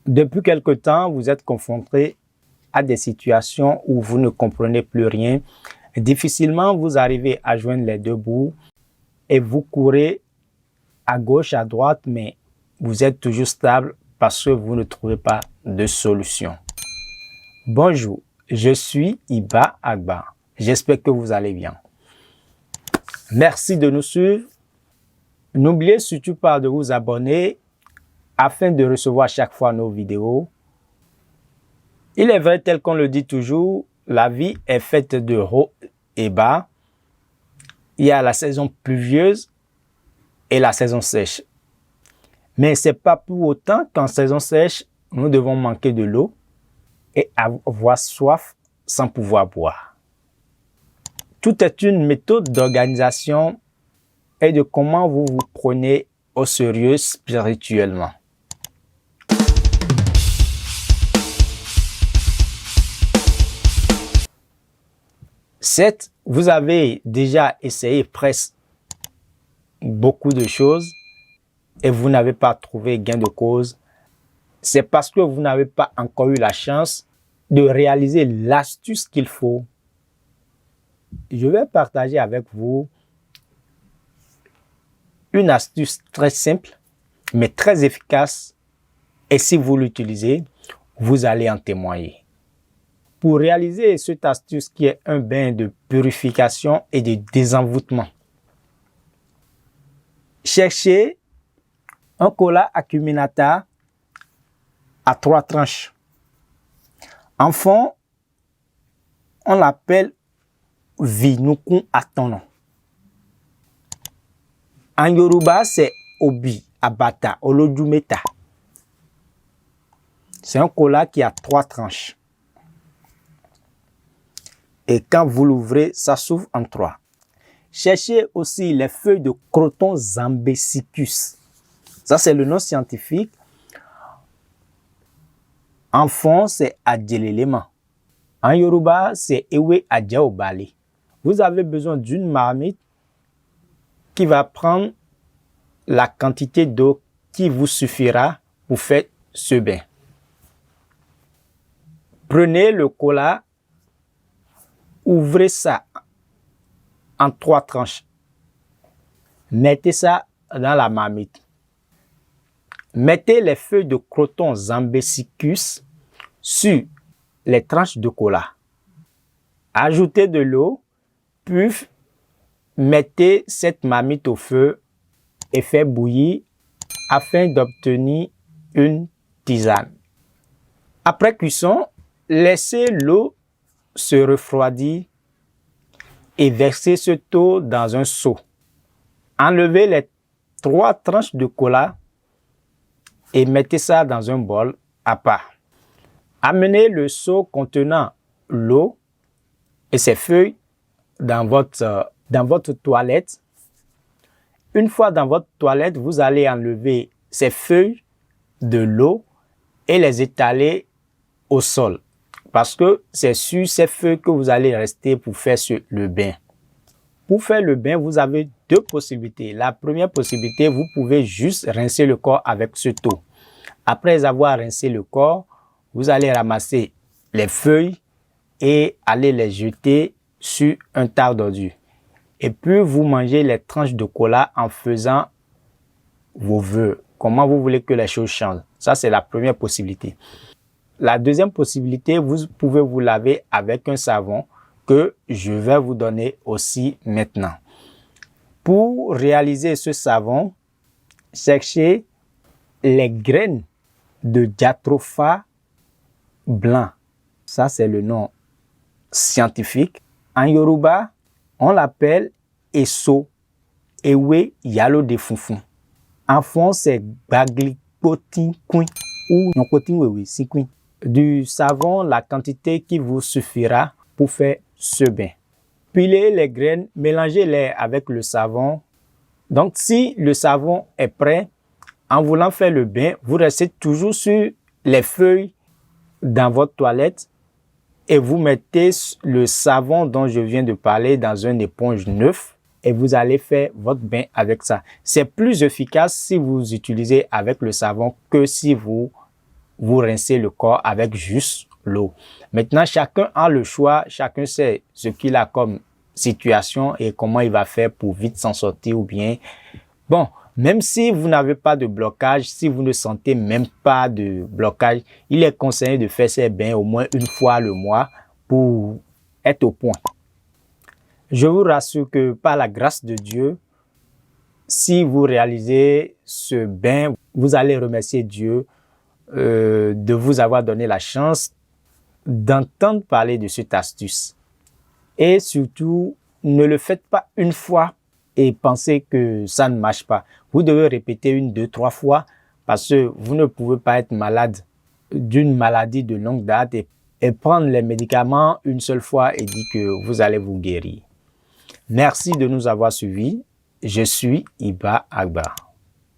Depuis quelque temps, vous êtes confronté à des situations où vous ne comprenez plus rien. Difficilement, vous arrivez à joindre les deux bouts et vous courez à gauche, à droite, mais vous êtes toujours stable parce que vous ne trouvez pas de solution. Bonjour, je suis Iba Agba. J'espère que vous allez bien. Merci de nous suivre. N'oubliez surtout pas de vous abonner afin de recevoir chaque fois nos vidéos. Il est vrai, tel qu'on le dit toujours, la vie est faite de hauts et bas. Il y a la saison pluvieuse et la saison sèche. Mais ce n'est pas pour autant qu'en saison sèche, nous devons manquer de l'eau et avoir soif sans pouvoir boire. Tout est une méthode d'organisation et de comment vous vous prenez au sérieux spirituellement. Certes, vous avez déjà essayé presque beaucoup de choses et vous n'avez pas trouvé gain de cause. C'est parce que vous n'avez pas encore eu la chance de réaliser l'astuce qu'il faut. Je vais partager avec vous une astuce très simple, mais très efficace. Et si vous l'utilisez, vous allez en témoigner. Pour réaliser cette astuce qui est un bain de purification et de désenvoûtement, cherchez un cola acuminata à 3 tranches. En fond, on l'appelle Vinukun Atono. En Yoruba, c'est Obi Abata Olodumeta. C'est un cola qui a 3 tranches. Et quand vous l'ouvrez, ça s'ouvre en 3. Cherchez aussi les feuilles de Croton zambesicus. Ça, c'est le nom scientifique. En fond, c'est Adjelelema. En Yoruba, c'est Ewe Adjaobale. Vous avez besoin d'une marmite qui va prendre la quantité d'eau qui vous suffira pour faire ce bain. Prenez le cola, ouvrez ça en 3 tranches. Mettez ça dans la marmite. Mettez les feuilles de Croton zambesicus sur les tranches de cola. Ajoutez de l'eau, puis mettez cette marmite au feu et faites bouillir afin d'obtenir une tisane. Après cuisson, laissez l'eau se refroidir et versez cette eau dans un seau. Enlevez les 3 tranches de cola et mettez ça dans un bol à part. Amenez le seau contenant l'eau et ses feuilles dans votre toilette. Une fois dans votre toilette, vous allez enlever ces feuilles de l'eau et les étaler au sol. Parce que c'est sur ces feuilles que vous allez rester pour faire le bain. Pour faire le bain, vous avez 2 possibilités. La première possibilité, vous pouvez juste rincer le corps avec cette eau. Après avoir rincé le corps, vous allez ramasser les feuilles et aller les jeter sur un tas d'ordures. Et puis, vous mangez les tranches de cola en faisant vos vœux. Comment vous voulez que les choses changent. Ça, c'est la première possibilité. La deuxième possibilité, vous pouvez vous laver avec un savon que je vais vous donner aussi maintenant. Pour réaliser ce savon, cherchez les graines de jatropha blanc. Ça, c'est le nom scientifique. En Yoruba, on l'appelle Eso, Ewe Yalo de Funfun. En fond, c'est Baglikpotin Kuin ou Nyokotin Wewe Sikun. Du savon, la quantité qui vous suffira pour faire ce bain. Pilez les graines, mélangez-les avec le savon. Donc, si le savon est prêt, en voulant faire le bain, vous restez toujours sur les feuilles dans votre toilette et vous mettez le savon dont je viens de parler dans une éponge neuve et vous allez faire votre bain avec ça. C'est plus efficace si vous utilisez avec le savon que si vous vous rincez le corps avec juste l'eau. Maintenant, chacun a le choix, chacun sait ce qu'il a comme situation et comment il va faire pour vite s'en sortir ou bien... Bon, même si vous n'avez pas de blocage, si vous ne sentez même pas de blocage, il est conseillé de faire ces bains au moins une fois le mois pour être au point. Je vous rassure que par la grâce de Dieu, si vous réalisez ce bain, vous allez remercier Dieu de vous avoir donné la chance d'entendre parler de cette astuce. Et surtout, ne le faites pas une fois et pensez que ça ne marche pas. Vous devez répéter 1, 2, 3 fois parce que vous ne pouvez pas être malade d'une maladie de longue date et prendre les médicaments une seule fois et dire que vous allez vous guérir. Merci de nous avoir suivis. Je suis Iba Agba.